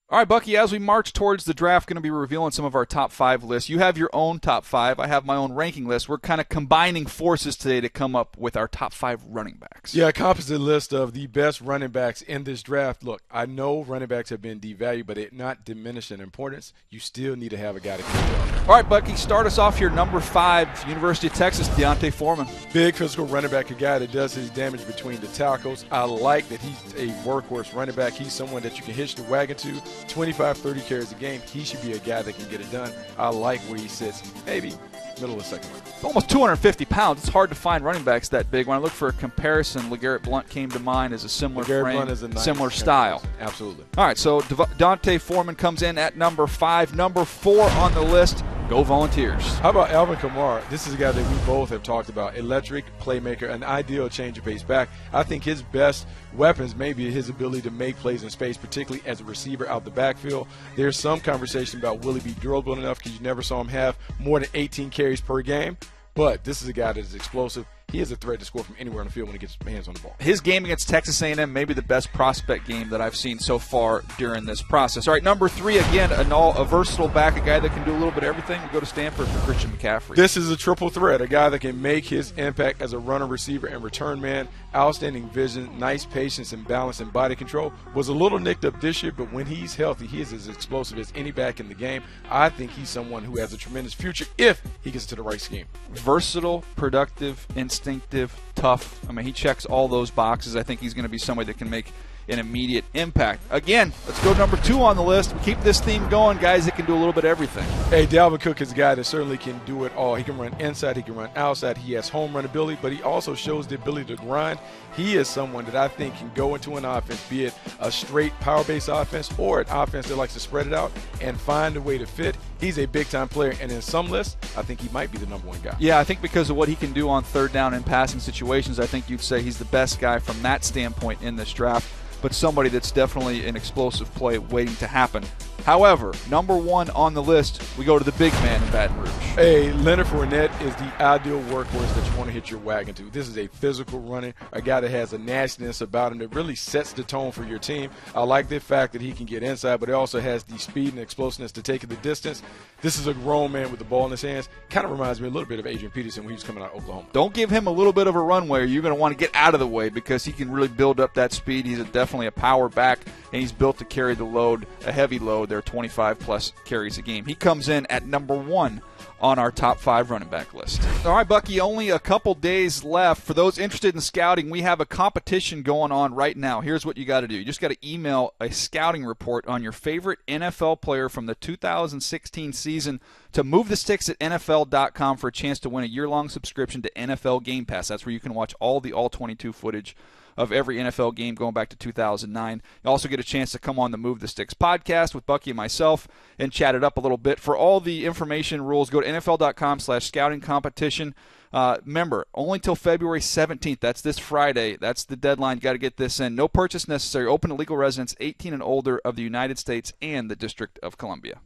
All right, Bucky, as we march towards the draft, going to be revealing some of our top 5 lists. You have your own top 5. I have my own ranking list. We're kind of combining forces today to come up with our top 5 running backs. Yeah, a composite list of the best running backs in this draft. Look, I know running backs have been devalued, but it not diminished in importance. You still need to have a guy to keep up. All right, Bucky, start us off here. Number 5, University of Texas, Deontay Foreman. Big physical running back, a guy that does his damage between the tackles. I like that he's a workhorse running back. He's someone that you can hitch the wagon to. 25, 30 carries a game. He should be a guy that can get it done. I like where he sits. Maybe middle of the second round. Almost 250 pounds. It's hard to find running backs that big. When I look for a comparison, LeGarrette Blount came to mind as a similar frame, is a nice similar style. Absolutely. All right, so Deontay Foreman comes in at number 5. Number 4 on the list. Go Volunteers. How about Alvin Kamara? This is a guy that we both have talked about. Electric playmaker, an ideal change of pace back. I think his best weapons may be his ability to make plays in space, particularly as a receiver out the backfield. There's some conversation about will he be durable enough because you never saw him have more than 18 carries per game. But this is a guy that is explosive. He is a threat to score from anywhere on the field when he gets his hands on the ball. His game against Texas A&M may be the best prospect game that I've seen so far during this process. All right, number 3, again, a versatile back, a guy that can do a little bit of everything. We go to Stanford for Christian McCaffrey. This is a triple threat, a guy that can make his impact as a runner, receiver, and return man. Outstanding vision, nice patience and balance and body control. Was a little nicked up this year, but when he's healthy, he is as explosive as any back in the game. I think he's someone who has a tremendous future if he gets to the right scheme. Versatile, productive, instinctive, tough. I mean, he checks all those boxes. I think he's going to be somebody that can make an immediate impact. Again, let's go number 2 on the list. We keep this theme going, guys that can do a little bit of everything. Hey, Dalvin Cook is a guy that certainly can do it all. He can run inside, he can run outside, he has home run ability, but he also shows the ability to grind. He is someone that I think can go into an offense, be it a straight power-based offense or an offense that likes to spread it out and find a way to fit. He's a big-time player, and in some lists, I think he might be the number 1 guy. Yeah, I think because of what he can do on third down in passing situations, I think you'd say he's the best guy from that standpoint in this draft, but somebody that's definitely an explosive play waiting to happen. However, number 1 on the list, we go to the big man in Baton Rouge. Hey, Leonard Fournette is the ideal workhorse that you want to hit your wagon to. This is a physical runner, a guy that has a nastiness about him that really sets the tone for your team. I like the fact that he can get inside, but he also has the speed and explosiveness to take it the distance. This is a grown man with the ball in his hands. Kind of reminds me a little bit of Adrian Peterson when he was coming out of Oklahoma. Don't give him a little bit of a runway. You're going to want to get out of the way because he can really build up that speed. He's definitely a power back, and he's built to carry the load, a heavy load. There are 25-plus carries a game. He comes in at number 1 on our top 5 running back list. All right, Bucky, only a couple days left. For those interested in scouting, we have a competition going on right now. Here's what you got to do. You just got to email a scouting report on your favorite NFL player from the 2016 season to MoveTheSticks at NFL.com for a chance to win a year-long subscription to NFL Game Pass. That's where you can watch all the All-22 footage of every NFL game going back to 2009. You also get a chance to come on the Move the Sticks podcast with Bucky and myself and chat it up a little bit. For all the information rules, go to NFL.com/scouting competition. Remember, only till February 17th. That's this Friday. That's the deadline. You got to get this in. No purchase necessary. Open to legal residents 18 and older of the United States and the District of Columbia.